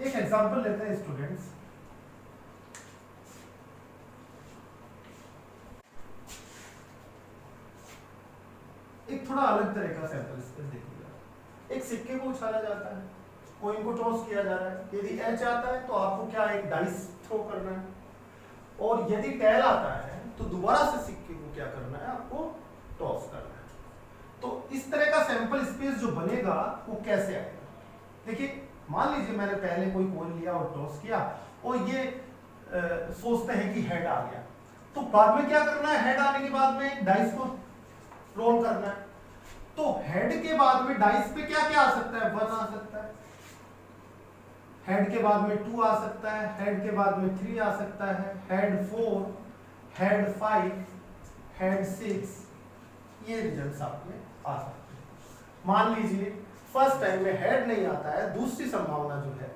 एक एग्जांपल लेते हैं स्टूडेंट्स। एक थोड़ा अलग तरह का सैंपल स्पेस देखिएगा। एक सिक्के को उछाला जाता है, कॉइन को टॉस किया जा रहा है। यदि एच आता है तो आपको क्या एक डाइस थ्रो करना है, और यदि टेल आता है तो दोबारा से सिक्के को क्या करना है, आपको टॉस करना है। तो इस तरह का सैंपल स्पेस जो बनेगा वो कैसे आएगा? देखिए, मान लीजिए मैंने पहले कोई कॉइन लिया और टॉस किया, और ये सोचते हैं कि हेड आ गया, तो बाद में क्या करना है? हेड आने के बाद में डाइस को रोल करना है। तो हेड के बाद में डाइस पे क्या क्या आ सकता है? 1 आ सकता है, हेड के बाद में 2 आ सकता है, हेड के बाद में 3 आ सकता है, हेड 4, हेड 5, हेड 6, ये रिजल्ट्स आपके आ सकते हैं। मान लीजिए फर्स्ट टाइम में हेड नहीं आता है, दूसरी संभावना जो है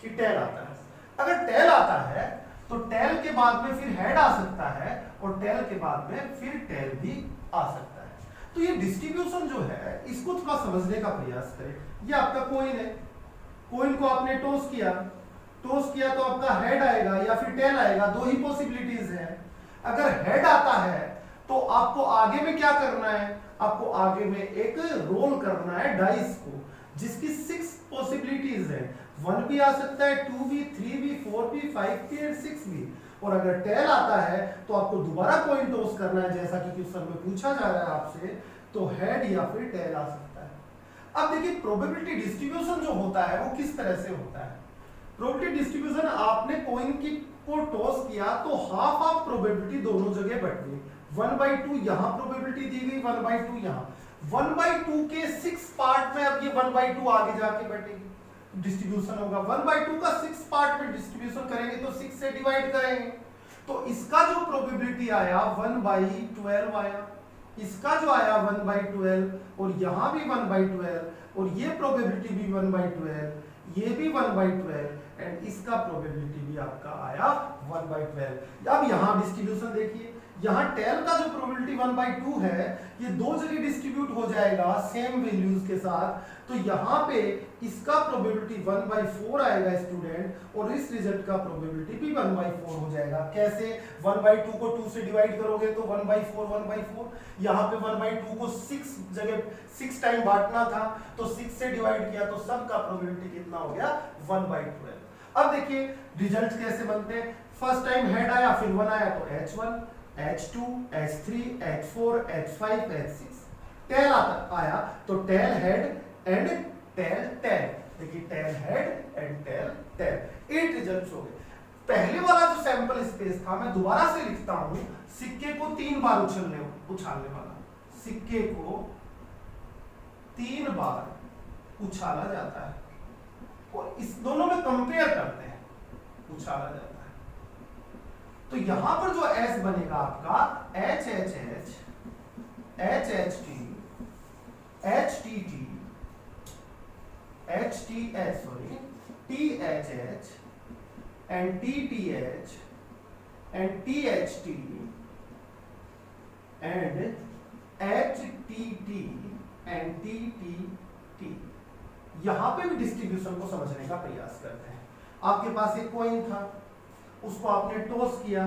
कि टेल आता है। अगर टेल आता है तो टेल के बाद में फिर हेड आ सकता है, और टेल के बाद में फिर टेल भी आ सकता है। तो ये डिस्ट्रीब्यूशन जो है इसको थोड़ा समझने का प्रयास करें। ये आपका कॉइन है, कॉइन को आपने टॉस किया तो आपका हेड आएगा या फिर टेल आएगा, दो ही पॉसिबिलिटीज है। अगर हेड आता है तो आपको आगे में क्या करना है? आपको आगे में एक रोल करना है डाइस को, जिसकी 6 पॉसिबिलिटीज है। 1 भी आ सकता है, 2 भी, 3 भी, 4 भी, 5 भी और 6 भी। और अगर टेल आता है तो आपको दोबारा कॉइन टॉस करना है, जैसा कि क्वेश्चन में पूछा जा रहा है आपसे, तो हेड या फिर टेल आ सकता है। अब देखिए, प्रोबेबिलिटी डिस्ट्रीब्यूशन जो होता है वो किस तरह से होता है। प्रोबेबिलिटी डिस्ट्रीब्यूशन, आपने कॉइन की को टॉस किया तो हाफ हाफ प्रोबेबिलिटी दोनों जगह बढ़ गई। 1/2 यहाँ प्रोबेबिलिटी दी गई, 1/2 यहाँ। 1/2 के 6 पार्ट में अब ये 1/2 आगे जाके बैठेगी, डिस्ट्रीब्यूशन होगा। 1/2 का 6 पार्ट में डिस्ट्रीब्यूशन करेंगे तो 6 से डिवाइड करेंगे, तो इसका जो प्रोबेबिलिटी आया 1/12 आया, इसका जो आया 1/12, और यहाँ भी 1/12, और ये प्रोबेबिलिटी भी 1/12, ये भी 1/12, एंड इसका प्रोबेबिलिटी भी आपका आया 1/12। अब यहाँ डिस्ट्रीब्यूशन देखिए, यहाँ टेल का जो प्रोबेबिलिटी 1/2 है, ये दो जगह डिस्ट्रीब्यूट हो जाएगा सेम वैल्यूज के साथ, तो यहाँ पे इसका प्रोबेबिलिटी 1/4 आएगा स्टूडेंट, और इस रिजल्ट का प्रोबेबिलिटी भी 1/4 हो जाएगा। कैसे? 1/2 को 2 से डिवाइड करोगे तो 1/4, यहाँ पे 1/2 को 6 जगह 6 टाइम बांटना था, तो 6 से डिवाइड किया तो सबका प्रोबेबिलिटी कितना हो गया? 1/12। अब देखिए रिजल्ट कैसे बनते हैं। फर्स्ट टाइम हेड आया, फिर 1 आया तो H1, H2, H3, H4, H5, H6। Tail आया तो tail head and tail tail. देखिए, tail head and tail tail. 8 results हो गए। पहले वाला जो सैंपल स्पेस था, मैं दोबारा से लिखता हूं, सिक्के को 3 बार उछालने वाला, सिक्के को 3 बार उछाला जाता है, और इस दोनों में कंपेयर करते हैं, उछाला जाता है। तो यहां पर जो S बनेगा आपका HHH, HHT, HTT, HTH, sorry, THH and TTH and THT and HTT and TTT। यहां पे भी डिस्ट्रीब्यूशन को समझने का प्रयास करते हैं। आपके पास एक कॉइन था, उसको आपने टॉस किया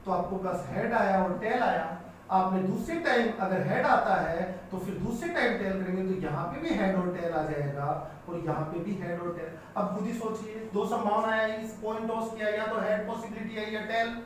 तो आपको पास हेड आया और टेल आया। आपने दूसरे टाइम अगर हेड आता है तो फिर दूसरे टाइम टेल करेंगे, तो यहाँ पे भी हेड और टेल आ जाएगा, और यहाँ पे भी हेड और टेल। अब खुद ही सोचिए, दो संभावना है, इस कॉइन टॉस किया, या तो हेड पॉसिबिलिटी है या टेल।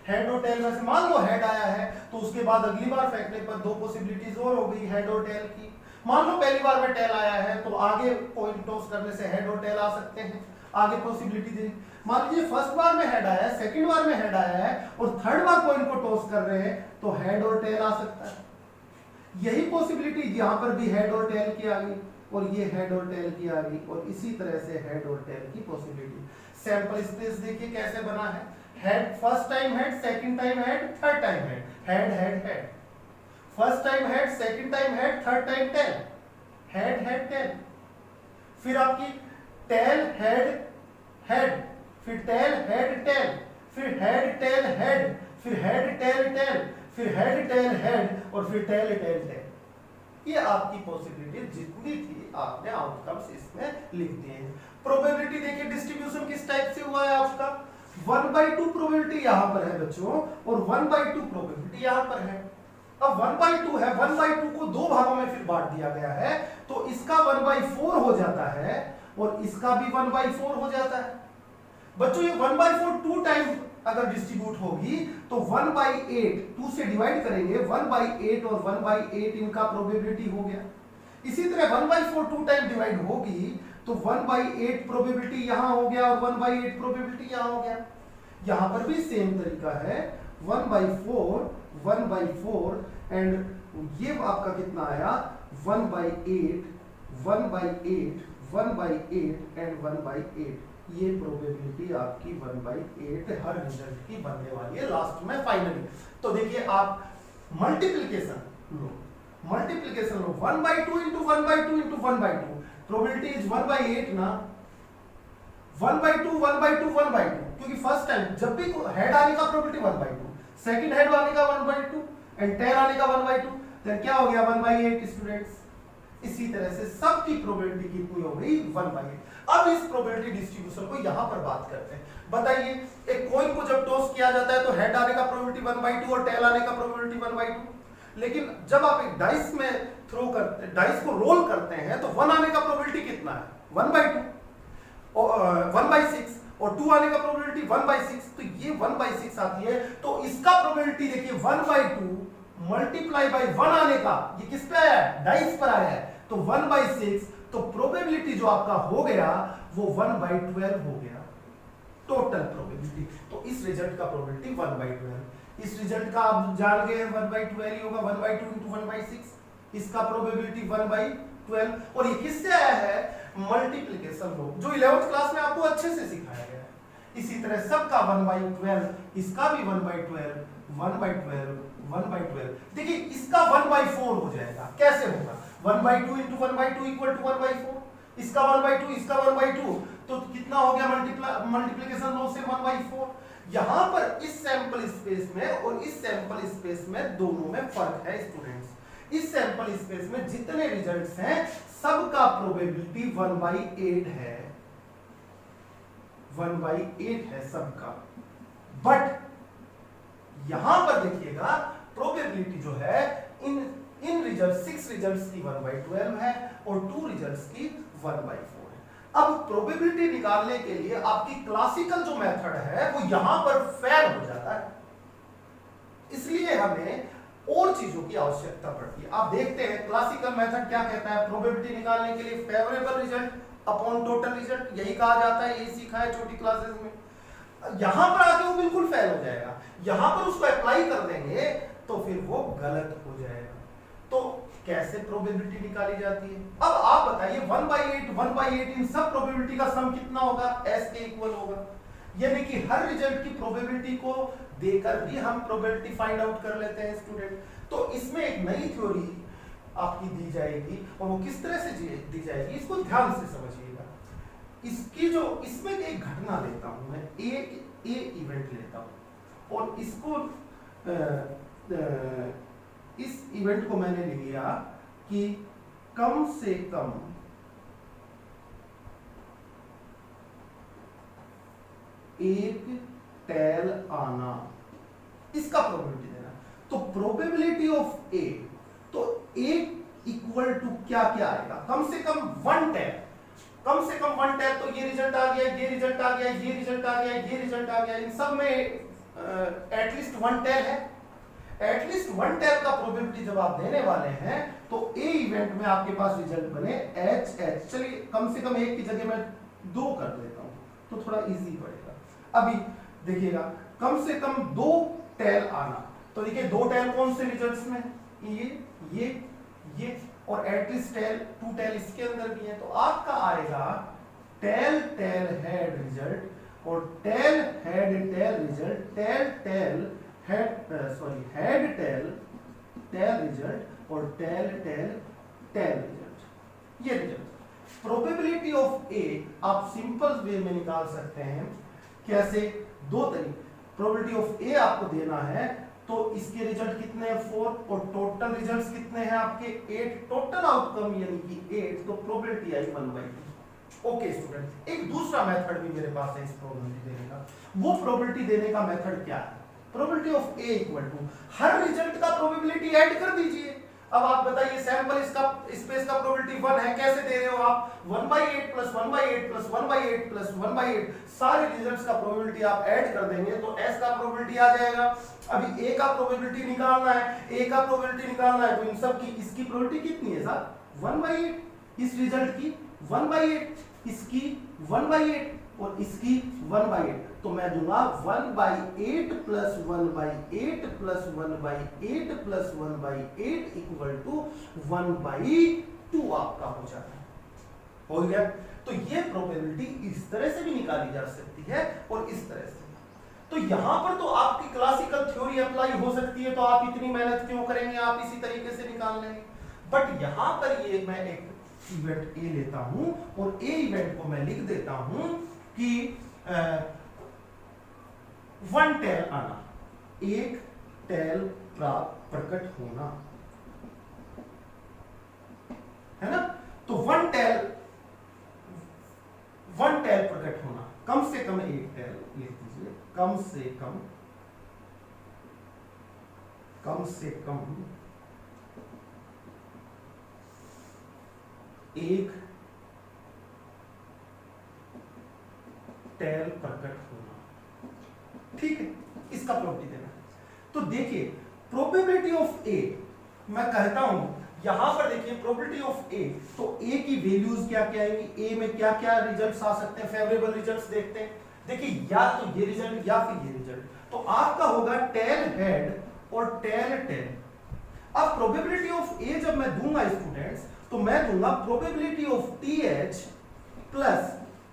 हेड और टेल में से मान लो हेड आया है, तो उसके बाद अगली बार फेंकने पर 2 पॉसिबिलिटीज और हो गई, हेड और टेल की। मान लो पहली बार में टेल आया है, तो आगे कॉइन टॉस करने से हेड और टेल आ सकते हैं, आगे पॉसिबिलिटी दे। मान लीजिए फर्स्ट बार में हेड आया है, सेकंड बार में हेड आया है, और थर्ड बार कॉइन को टॉस कर रहे हैं, तो हेड और टेल आ सकता है। यही पॉसिबिलिटी यहाँ पर भी हेड और टेल की आ गई, और ये हेड और टेल की आ गई, और इसी तरह से हेड और टेल की पॉसिबिलिटी। सैंपल स्पेस देखिए कैसे बना है। Head, first time head, second time head, third time head, head head head. First time head, second time head, third time tail, head head tail. फिर आपकी टेल हेड हेड, फिर tail head tail, फिर head tail head, फिर head tail tail, फिर head tail head, और फिर tell tail tell. ये आपकी पॉसिबिलिटी जितनी थी आपने आउटकम्स इसमें लिख दिए हैं। प्रोबेबिलिटी देखिए डिस्ट्रीब्यूशन किस टाइप से हुआ है आपका, 1/2 प्रोबेबिलिटी यहाँ पर है बच्चों और 1/2 प्रोबेबिलिटी यहाँ पर है। अब 1/2 है, 1/2 को दो भागों में फिर बांट दिया गया है, तो इसका 1/4 हो जाता है और इसका भी 1/4 हो जाता है। बच्चों ये 1/4 टू टाइम अगर डिस्ट्रीब्यूट होगी तो 1/8 2 से डिवाइड करेंगे, 1/8 और 1/8 इनका प्रोबेबिलिटी हो गया। इसी तरह 1/4 टू टाइम डिवाइड होगी तो 1/8 प्रोबेबिलिटी यहां हो गया और 1/8 प्रोबेबिलिटी यहां हो गया। यहां पर भी सेम तरीका है, 1/4 1/4 एंड ये आपका कितना आया 1/8 1/8 1/8 एंड 1/8। ये प्रोबेबिलिटी आपकी 1/8 हर रिजल्ट की बनने वाली है लास्ट में फाइनली। तो देखिए आप multiplication low, 1/2 into 1/2 into 1/2 probability is 1/8 ना, 1/2 1/2 1/2 क्योंकि फर्स्ट टाइम जब भी हेड आने का प्रोबेबिलिटी 1/2, सेकंड हेड आने का 1/2 एंड टेल आने का 1/2, तो क्या हो गया 1/8 स्टूडेंट्स। इसी तरह से सबकी प्रोबेबिलिटी कितनी हो गई 1/8। अब इस प्रोबेबिलिटी डिस्ट्रीब्यूशन को यहां पर बात करते हैं। बताइए एक कॉइन को जब टॉस किया जाता है तो हेड आने का प्रोबेबिलिटी 1/2 और टेल आने का प्रोबेबिलिटी 1/2, लेकिन जब आप एक डाइस में थ्रो करते डाइस को रोल करते हैं तो 1 आने का प्रोबेबिलिटी कितना है 1/2 और 1/6 और 2 आने का प्रोबेबिलिटी 1/6, तो ये 1/6 आती है। तो इसका प्रोबेबिलिटी देखिए 1/2 मल्टीप्लाई बाय 1 आने का, ये किस पे आया है डाइस पर आया है, तो 1/6, तो प्रोबेबिलिटी जो आपका हो गया वो 1/12 हो गया टोटल प्रोबेबिलिटी। तो इस रिजल्ट का प्रोबेबिलिटी 1/12, इस रिजल्ट का आप जान गए 1/12 ही होगा, 1/2 into 1/6, इसका प्रोबेबिलिटी 1/12। और ये किससे आया है मल्टीप्लिकेशन लो, जो 11th क्लास में आपको अच्छे से सिखाया गया है। इसी तरह सबका 1/12, इसका भी 1/12 1/12 1/12। देखिए इसका 1/4 हो जाएगा, कैसे होगा 1/2 into 1/2 equal to 1/4, इसका 1/2 इसका 1/2, तो कितना हो गया मल्टीप्लिकेशन लो से 1/4। यहां पर इस सैंपल स्पेस में और इस सैंपल स्पेस में दोनों में फर्क है स्टूडेंट्स। इस सैंपल स्पेस में जितने रिजल्ट्स हैं सबका प्रोबेबिलिटी 1/8 है, 1/8 है सबका। बट यहां पर देखिएगा प्रोबेबिलिटी जो है इन रिजल्ट 6 रिजल्ट्स की 1/12 है और 2 रिजल्ट्स की 1/4 है। अब प्रोबेबिलिटी निकालने के लिए आपकी क्लासिकल जो मेथड है वो यहां पर फेल हो जाता है, इसलिए हमें और चीजों की आवश्यकता पड़ती है। आप देखते हैं क्लासिकल मेथड क्या कहता है प्रोबेबिलिटी निकालने के लिए favourable result upon total result, यही कहा जाता है, यही सीखा है छोटी क्लासेस में। यहां पर आके वो बिल्कुल फेल हो जाएगा, यहां पर उसको अप्लाई कर देंगे तो फिर वो गलत हो जाएगा। तो कैसे प्रोबेबिलिटी निकाली जाती है, अब आप बताइए 1/8 इन सब प्रोबेबिलिटी का सम कितना होगा s के इक्वल होगा, यानी कि हर रिजल्ट की प्रोबेबिलिटी को देकर भी हम प्रोबेबिलिटी फाइंड आउट कर लेते हैं स्टूडेंट। तो इसमें एक नई थ्योरी आपकी दी जाएगी और वो किस तरह से दी जाएगी इसको ध्यान से समझिएगा। इसकी जो इसमें एक घटना लेता हूं मैं, एक इवेंट लेता हूं और इसको इस इवेंट को मैंने लिया कि कम से कम एक टेल आना, इसका प्रोबेबिलिटी देना। तो प्रोबेबिलिटी ऑफ ए, तो ए इक्वल टू क्या क्या आएगा, कम से कम 1 टेल, कम से कम 1 टेल। तो ये रिजल्ट आ गया, ये रिजल्ट आ गया, ये रिजल्ट आ गया, ये रिजल्ट आ गया, इन सब में एटलीस्ट 1 टेल है। एटलीस्ट 1 टेल का प्रोबेबिलिटी जब आप देने वाले हैं तो ए इवेंट में आपके पास रिजल्ट बने एच एच। चलिए कम से कम एक की जगह मैं 2 कर देता हूं तो थोड़ा इजी पड़ेगा। अभी देखिएगा कम से कम 2 टेल आना, तो देखिए 2 टेल कौन से रिजल्ट्स में, ये और एटलीस्ट टेल 2 टेल इसके अंदर भी है। तो आपका आएगा टेल टेल हेड रिजल्ट और tail head tail result, tail tail head head tail tail result और टेल टेल टेल रिजल्ट। ये रिजल्ट प्रोबेबिलिटी ऑफ ए आप सिंपल वे में निकाल सकते हैं। कैसे, 2 तरीके। प्रोबेबिलिटी ऑफ ए आपको देना है तो इसके रिजल्ट कितने हैं 4 और टोटल रिजल्ट्स कितने हैं आपके 8, टोटल आउटकम यानी कि 8, तो प्रोबेबिलिटी आई 1/2। ओके स्टूडेंट, एक दूसरा मेथड भी मेरे पास है इस प्रोबेबिलिटी देने का। वो प्रोबेबिलिटी देने का मेथड क्या है? Probability of A equal to हर रिजल्ट का प्रोबेबिलिटी ऐड कर दीजिए। अब आप बताइए सैंपल इसका स्पेस का प्रोबेबिलिटी 1 है, कैसे दे रहे हो आप 1/8 प्लस 1/8 प्लस 1/8 प्लस 1/8, सारे रिजल्ट्स का प्रोबेबिलिटी आप ऐड कर देंगे तो एस का प्रोबेबिलिटी आ जाएगा। अभी ए का प्रोबेबिलिटी निकालना है, ए का प्रोबेबिलिटी निकालना है तो इन सब की इसकी प्रोबेबिलिटी कितनी है साहब 1/8, इस रिजल्ट की 1/8, इसकी 1/8 और इसकी 1/8, तो मैं दूंगा 1/8 plus 1/8 plus 1/8 plus 1/8 equal to 1/2 आपका हो जाता है। हो गया? तो ये प्रोबेबिलिटी इस तरह से भी निकाली जा सकती है और इस तरह से। तो यहां पर तो आपकी क्लासिकल थ्योरी अप्लाई हो सकती है, तो आप इतनी मेहनत क्यों करेंगे, आप इसी तरीके से निकाल लेंगे। बट यहां पर ये मैं एक इवेंट ए लेता हूं और ए इवेंट को मैं लिख देता हूं कि 1 टेल आना, एक टेल प्रकट होना, है ना। तो 1 टेल प्रकट होना, कम से कम एक टेल लिख दीजिए, कम से कम एक टेल प्रकट होना, ठीक है, इसका प्रोबेबिलिटी देना। तो देखिए प्रोबेबिलिटी ऑफ ए, मैं कहता हूं यहां पर देखिए प्रोबेबिलिटी ऑफ ए, तो ए की वैल्यूज क्या क्या आएंगी, ए में क्या क्या रिजल्ट्स आ सकते हैं, फेवरेबल रिजल्ट्स देखते हैं। देखिए या तो ये रिजल्ट या फिर ये रिजल्ट, तो आपका होगा टेल हेड और टेल टेल। अब प्रोबेबिलिटी ऑफ ए जब मैं दूंगा स्टूडेंट्स, तो मैं दूंगा probability of T H plus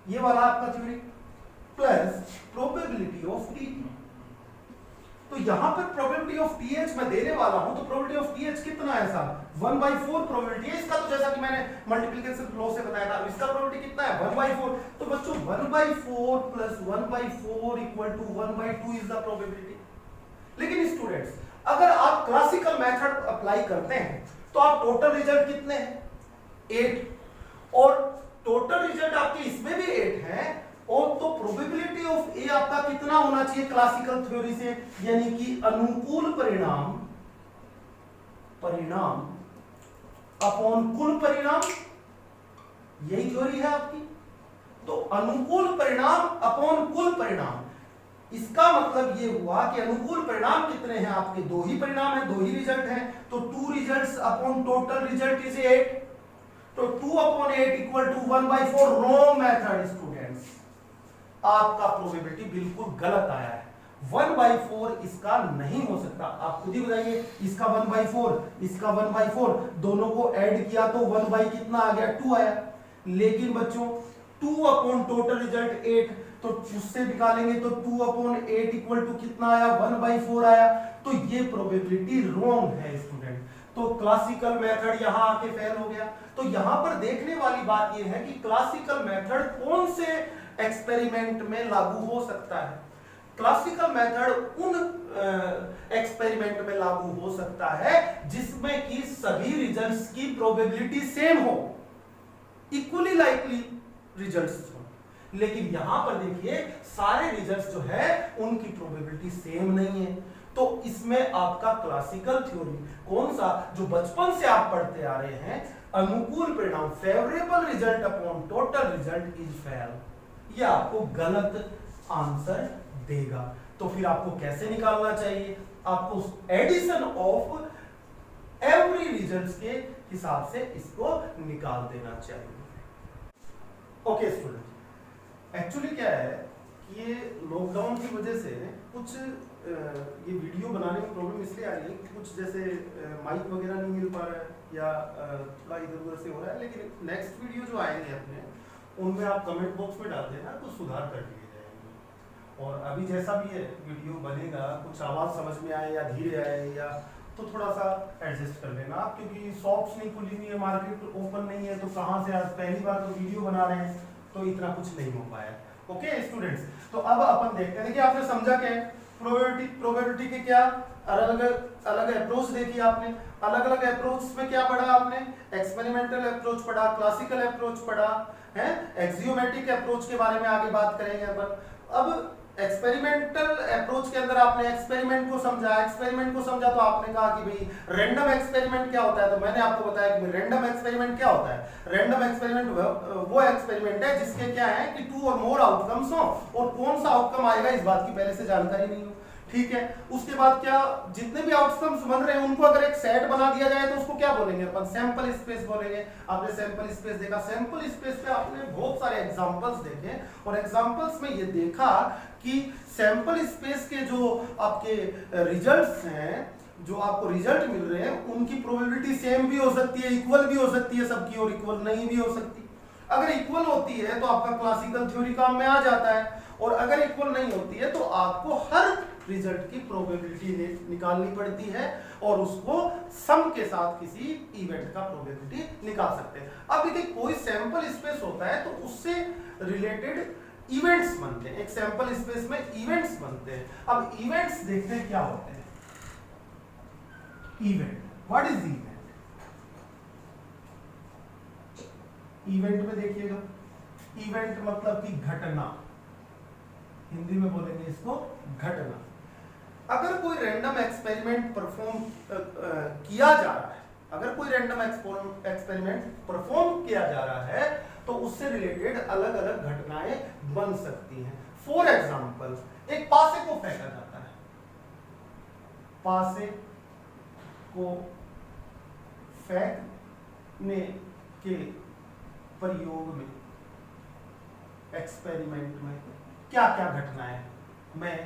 ये वाला आपका theory plus probability of T. तो यहां पर प्रोबेबिलिटी ऑफ टी एच मैं देने वाला हूं, तो प्रोबेबिलिटी ऑफ टी एच कितना है साहब 1/4 प्रोबेबिलिटी है इसका, तो जैसा कि मैंने मल्टीप्लिकेशन लॉ से बताया था, इसका प्रोबेबिलिटी कितना है 1/4। तो बच्चों 1/4 plus 1/4 equal to 1/2 is the probability. लेकिन स्टूडेंट्स अगर आप क्लासिकल मेथड अप्लाई करते हैं तो आप टोटल रिजल्ट कितने हैं 8, और टोटल रिजल्ट आपके इसमें भी 8 है, और तो प्रोबेबिलिटी ऑफ ए आपका कितना होना चाहिए क्लासिकल थ्योरी से, यानी कि अनुकूल परिणाम अपॉन कुल परिणाम, यही थ्योरी है आपकी। तो अनुकूल परिणाम अपॉन कुल परिणाम, इसका मतलब ये हुआ कि अनुकूल परिणाम कितने हैं आपके, 2 ही परिणाम है, 2 ही रिजल्ट हैं, तो 2 results upon total result is 8, तो 2/8 equal to 1/4। Wrong method students, आपका प्रोबेबिलिटी बिल्कुल गलत आया है, 1/4 इसका नहीं हो सकता। आप खुद ही बताइए, इसका 1/4 इसका 1/4, दोनों को ऐड किया तो 1 कितना आ गया 2 आया। लेकिन बच्चों 2 अपॉन टोटल रिजल्ट 8, तो उससे निकालेंगे तो 2/8 इक्वल टू कितना आया 1/4 आया। तो ये प्रोबेबिलिटी रॉन्ग है स्टूडेंट, तो क्लासिकल मेथड यहां आके फेल हो गया। तो यहां पर देखने वाली बात यह है कि क्लासिकल मेथड कौन से एक्सपेरिमेंट में लागू हो सकता है। क्लासिकल मेथड उन एक्सपेरिमेंट में लागू हो सकता है जिसमें कि सभी रिजल्ट्स की प्रोबेबिलिटी सेम हो, इक्वली लाइकली रिजल्ट्स हो। लेकिन यहां पर देखिए सारे रिजल्ट्स जो है उनकी प्रोबेबिलिटी सेम नहीं है। तो इसमें आपका क्लासिकल थ्योरी कौन सा, जो बचपन से आप पढ़ते आ रहे हैं, अनुकूल परिणाम favourable result upon total result is fail, ये आपको गलत आंसर देगा। तो फिर आपको कैसे निकालना चाहिए, आपको एडिशन ऑफ एवरी रिजल्ट्स के हिसाब से इसको निकाल देना चाहिए। ओके स्टूडेंट, एक्चुअली क्या है कि ये लॉकडाउन की वजह से कुछ ये वीडियो बनाने में प्रॉब्लम इसलिए आ रही है कि कुछ जैसे माइक वगैरह नहीं मिल पा रहा है या थोड़ा इधर उधर से हो रहा है। लेकिन नेक्स्ट वीडियो जो आएंगे अपने, उनमें आप कमेंट बॉक्स में डाल देना तो सुधार कर दिए जाएंगे। और अभी जैसा भी है वीडियो बनेगा, कुछ आवाज़ समझ में आए या धीरे आए या तो थोड़ा सा एडजस्ट कर लेना आप, क्योंकि शॉप्स नहीं खुली हुई है, मार्केट ओपन नहीं है, तो कहाँ से आज पहली बार तो वीडियो बना रहे हैं तो इतना कुछ नहीं हो पाया। ओके स्टूडेंट्स, तो अब अपन देखते हैं कि आपने समझा क्या है प्रोबेबिलिटी के क्या अलग अलग अप्रोच देखी आपने, अलग अलग अप्रोच में क्या पढ़ा आपने, एक्सपेरिमेंटल अप्रोच पढ़ा, क्लासिकल अप्रोच पढ़ा है, एक्सियोमेट्रिक अप्रोच के बारे में आगे बात करेंगे अपन। अब एक्सपेरिमेंटल अप्रोच के अंदर आपने एक्सपेरिमेंट को समझा, एक्सपेरिमेंट को समझा तो आपने कहा कि भाई रैंडम एक्सपेरिमेंट क्या होता है, तो मैंने आपको बताया कि रैंडम एक्सपेरिमेंट क्या होता है। रैंडम एक्सपेरिमेंट वो एक्सपेरिमेंट है जिसके क्या है कि 2 और मोर आउटकम्स हो, और कौन सा आउटकम आएगा इस बात की पहले से जानकारी नहीं हो, ठीक है। उसके बाद क्या, जितने भी आउटकम्स बन रहे हैं उनको अगर एक सेट बना दिया जाए तो उसको क्या बोलेंगे अपन, सैंपल स्पेस बोलेंगे। आपने सैंपल स्पेस देखा, सैंपल स्पेस पे आपने बहुत सारे एग्जांपल्स देखे, और एग्जांपल्स में ये देखा कि सैंपल स्पेस के जो आपके रिजल्ट्स हैं, जो आपको रिजल्ट मिल रहे हैं, उनकी प्रोबेबिलिटी सेम भी हो सकती है, इक्वल भी हो सकती है सबकी, और इक्वल नहीं भी हो सकती। अगर इक्वल होती है तो आपका क्लासिकल थ्योरी काम में आ जाता है, और अगर इक्वल नहीं होती है तो आपको हर रिजल्ट की प्रोबेबिलिटी निकालनी पड़ती है, और उसको सम के साथ किसी इवेंट का प्रोबेबिलिटी निकाल सकते हैं। अब यदि कोई सैंपल स्पेस होता है तो उससे रिलेटेड इवेंट्स बनते हैं, एक सैंपल स्पेस में इवेंट्स बनते हैं। अब इवेंट्स देखते हैं क्या होते हैं। Event, what is event? Event में देखिएगा, इवेंट मतलब कि घटना, हिंदी में बोलेंगे इसको घटना। अगर कोई रैंडम एक्सपेरिमेंट परफॉर्म किया जा रहा है, अगर कोई रैंडम एक्सपेरिमेंट परफॉर्म किया जा रहा है तो उससे रिलेटेड अलग अलग घटनाएं बन सकती हैं। फॉर एग्जाम्पल, एक पासे को फेंका जाता है, पासे को फेंकने के प्रयोग में, एक्सपेरिमेंट में क्या क्या घटनाएं, मैं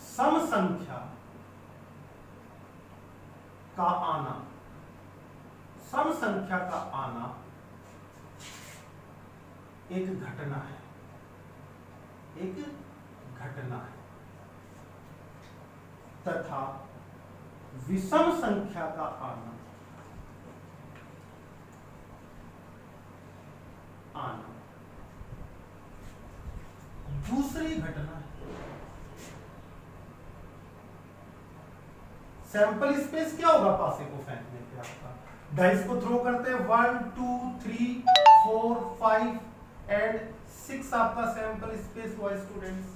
सम संख्या का आना, सम संख्या का आना एक घटना है, एक घटना है, तथा विषम संख्या का आना, आना दूसरी घटना है। सैंपल स्पेस क्या होगा पासे को फेंकने पे, आपका डाइस को थ्रो करते हैं, 1 2 3 4 5 एंड 6 आपका सैंपल स्पेस हुआ स्टूडेंट्स।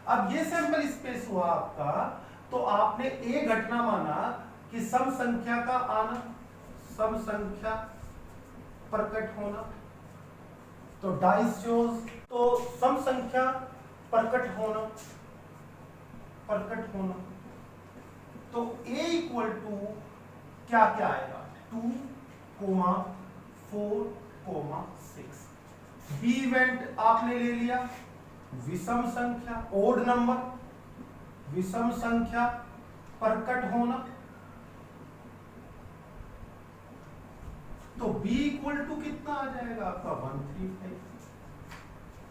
अब ये सैंपल स्पेस हुआ आपका, तो आपने एक घटना माना कि सम संख्या का आना, सम संख्या प्रकट होना, तो डाइस चोज, तो सम संख्या प्रकट होना, प्रकट होना, तो a इक्वल टू क्या क्या आएगा, 2, 4, 6। बी इवेंट आपने ले लिया, विषम संख्या, ओड नंबर, विषम संख्या प्रकट होना, तो b इक्वल टू कितना आ जाएगा आपका 135,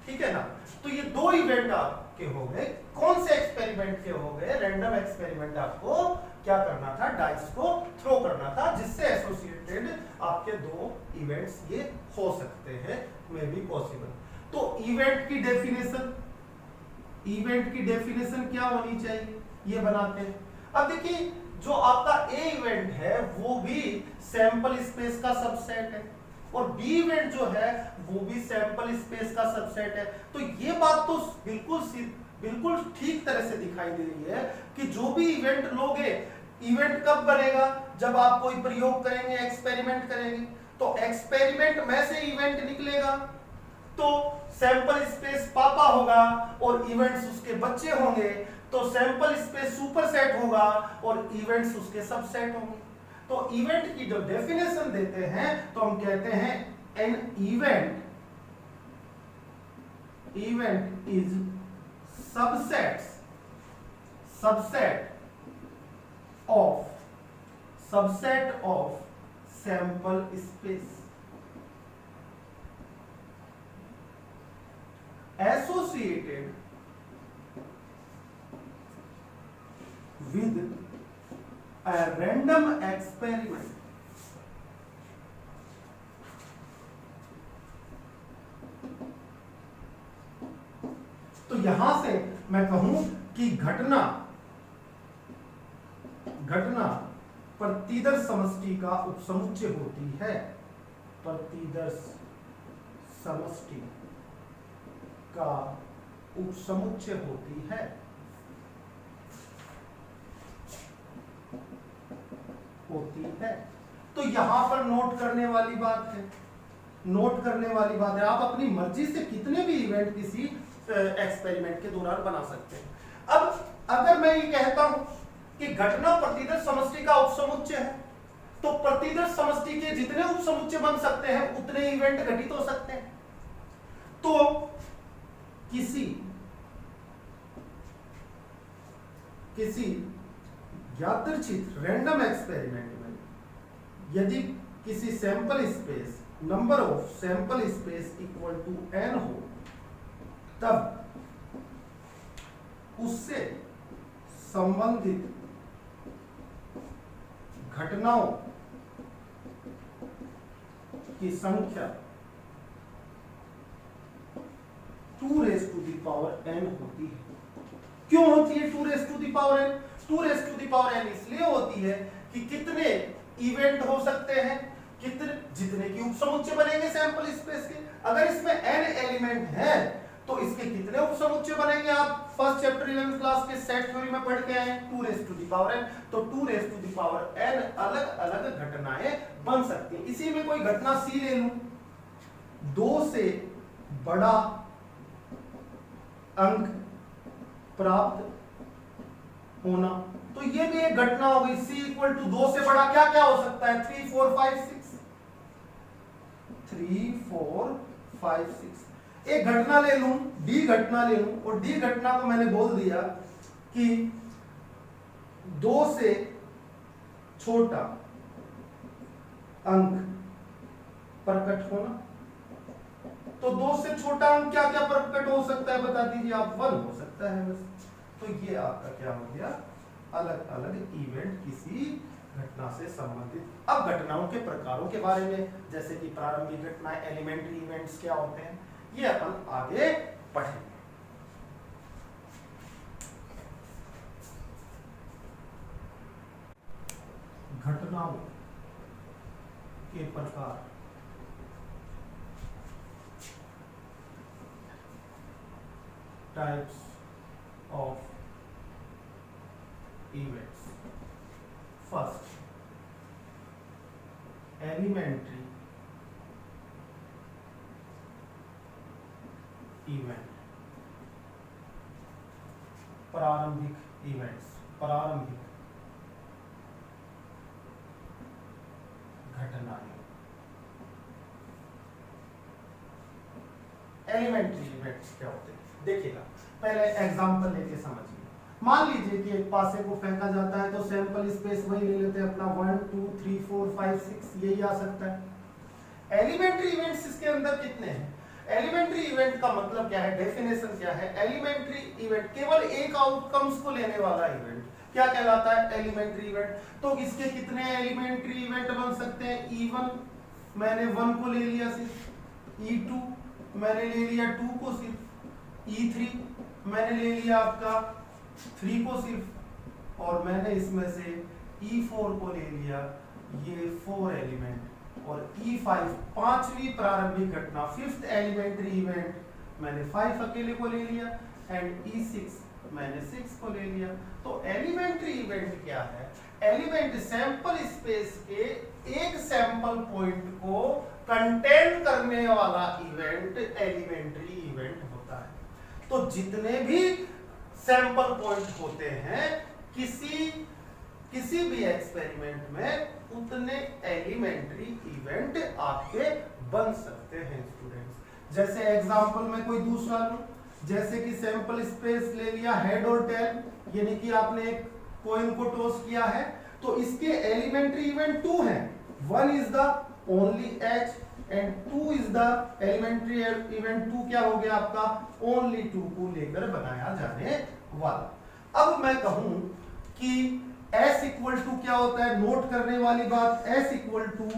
ठीक है ना। तो ये दो इवेंट आपके हो गए, कौन से एक्सपेरिमेंट के हो गए, रैंडम एक्सपेरिमेंट आपको क्या करना था, डाइस को थ्रो करना था, जिससे एसोसिएटेड आपके दो इवेंट्स ये हो सकते हैं, मे बी पॉसिबल। तो इवेंट की डेफिनेशन, इवेंट की डेफिनेशन क्या होनी चाहिए, ये बनाते हैं। अब देखिए, जो आपका ए इवेंट है वो भी सैंपल स्पेस का सबसेट है, और बी इवेंट जो है वो भी सैंपल स्पेस का सबसेट है। तो ये बात तो बिल्कुल ठीक तरह से दिखाई दे रही है कि जो भी इवेंट लोगे, इवेंट कब बनेगा, जब आप कोई प्रयोग करेंगे, एक्सपेरिमेंट करेंगे, तो एक्सपेरिमेंट में से इवेंट निकलेगा, तो सैंपल स्पेस पापा होगा और इवेंट्स उसके बच्चे होंगे, तो सैंपल स्पेस सुपरसेट होगा और इवेंट्स उसके सबसेट होंगे। तो इवेंट की जो डेफिनेशन देते हैं तो हम कहते हैं an event is subset of sample space associated with a random experiment तो यहां से मैं कहूं कि घटना प्रतिदर्श समष्टि का उपसमुच्चय होती है, प्रतिदर्श समष्टि का उपसमुच्चय होती है, तो यहां पर नोट करने वाली बात है, नोट करने वाली बात है, आप अपनी मर्जी से कितने भी इवेंट किसी एक्सपेरिमेंट के दौरान बना सकते हैं। अब अगर मैं ये कहता हूं कि घटना प्रतिदर्श समष्टि का उपसमुच्चय है, तो प्रतिदर्श समष्टि के जितने उपसमुच्चय बन सकते हैं उतने इवेंट घटित हो सकते हैं। तो किसी यादृच्छिक रैंडम एक्सपेरिमेंट में यदि किसी sample space, number of sample space equal to n हो, तब उससे संबंधित घटनाओं की संख्या 2n होती है। क्यों होती है 2n? 2n इसलिए होती है कि कितने इवेंट हो सकते हैं, जितने की उपसमुच्चय बनेंगे सैंपल स्पेस के। अगर इसमें n एलिमेंट है तो इसके कितने उपसमुच्चय बनेंगे, आप फर्स्ट चैप्टर 11th क्लास के सेट थ्योरी में पढ़ के आए हैं, 2n। तो 2n अलग अलग घटनाएं बन सकती हैं। इसी में कोई घटना C ले लूं, 2 से बड़ा अंक प्राप्त होना, तो ये भी एक घटना हो गई। C इक्वल टू 2 से बड़ा क्या क्या हो सकता है, 3 4 5 6, 3 4 5 6। एक घटना ले लूं, D घटना ले लूं, और D घटना को मैंने बोल दिया कि 2 से छोटा अंक प्रकट होना। तो 2 से छोटा अंक क्या क्या प्रकट हो सकता है बता दीजिए आप, 1 हो सकता है बस। तो ये आपका क्या हो गया, अलग अलग इवेंट किसी घटना से संबंधित। अब घटनाओं के प्रकारों के बारे में, जैसे कि प्रारंभिक घटनाएं, एलिमेंट्री इवेंट्स क्या होते हैं, ये अपन आगे पढ़ेंगे। घटनाओं के प्रकार, types of events. First, elementary event, प्रारंभिक इवेंट्स, प्रारंभिक घटनाएं। एलिमेंट्री इवेंट्स क्या होते हैं, देखिएगा पहले एग्जांपल लेके समझिए। मान लीजिए कि एक पासे को फेंका जाता है, तो सैंपल स्पेस वही ले लेते हैं अपना 1 2 3 4 5 6, यही आ सकता है। एलिमेंट्री इवेंट्स इसके अंदर कितने हैं? एलिमेंट्री इवेंट का मतलब क्या है, डेफिनेशन क्या है? एलिमेंट्री इवेंट केवल एक आउटकम्स को लेने वाला इवेंट क्या कहलाता है, एलिमेंट्री इवेंट। तो इसके कितने एलिमेंट्री इवेंट बन सकते हैं? E1 मैंने 1 को ले लिया सिर्फ, E2 मैंने ले लिया 2 को सिर्फ, E3 मैंने ले लिया आपका 3 को सिर्फ, और मैंने इसमें से E4 को ले लिया, ये 4 एलिमेंट, और E5 पांचवी प्रारंभिक घटना, 5th एलिमेंट्री इवेंट मैंने 5 अकेले को ले लिया, एंड E6 मैंने 6 को ले लिया। तो एलिमेंट्री इवेंट क्या है? एलिमेंट सैंपल स्पेस के एक सैंपल पॉइंट को कंटेन करने वाला इवेंट एलिमेंट्री इवेंट होता है। तो जितने भी सैंपल पॉइंट होते हैं किसी भी एक्सपेरिमेंट में, उतने एलिमेंट्री इवेंट आपके बन सकते हैं स्टूडेंट्स। जैसे एग्जांपल में कोई दूसरा लूं, जैसे कि सैंपल स्पेस ले लिया हेड और टेल, यानी कि आपने एक कॉइन को टॉस किया है, तो इसके एलिमेंट्री इवेंट 2 हैं। 1 is the only H and 2 is the elementary event 2 क्या हो गया आपका, ओनली 2 को लेकर बनाया जाने वाला। अब मैं कहूं कि S इक्वल टू क्या होता है, नोट करने वाली बात, S इक्वल टू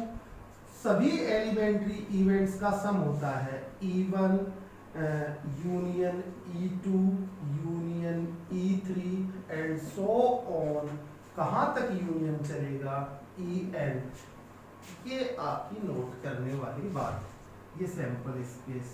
सभी एलिमेंट्री इवेंट्स का सम होता है, E1 union E2 union E3 and so on. कहां तक यूनियन चलेगा, EN, ये आपकी नोट करने वाली बात, ये सैंपल स्पेस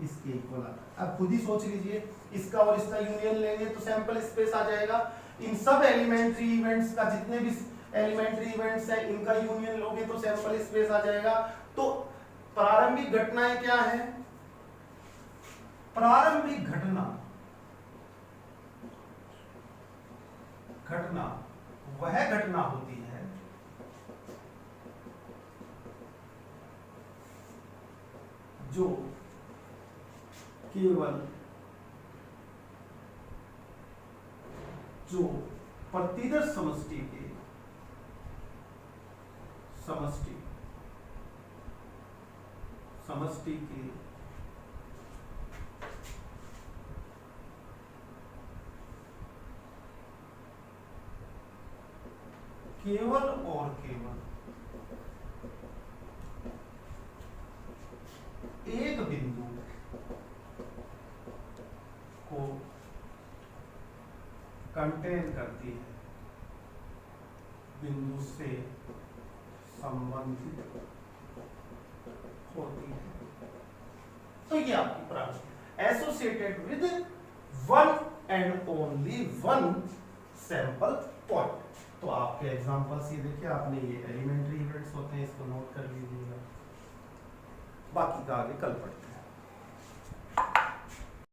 इसके इक्वल आता है। अब खुद ही सोच लीजिए, इसका और इसका यूनियन लेंगे तो सैंपल स्पेस आ जाएगा। इन सब एलिमेंट्री इवेंट्स का, जितने भी एलिमेंट्री इवेंट्स हैं, इनका यूनियन लोगे तो सैंपल स्पेस आ जाएगा। तो प्रारंभिक घटनाएं क्या है? प्रारंभिक घटना वह घटना होती है जो केवल प्रतिदर्श समष्टि के केवल और केवल एक बिंदु को कंटेन करती है, बिंदु से संबंधित होती है। तो ये आपकी प्रारंभिक associated with one and only one sample point. तो आपके एग्जांपल्स ये देखिए, आपने ये एलिमेंट्री इवेंट्स होते हैं, इसको नोट कर लीजिएगा, बाकी का आगे कल पढ़ेंगे।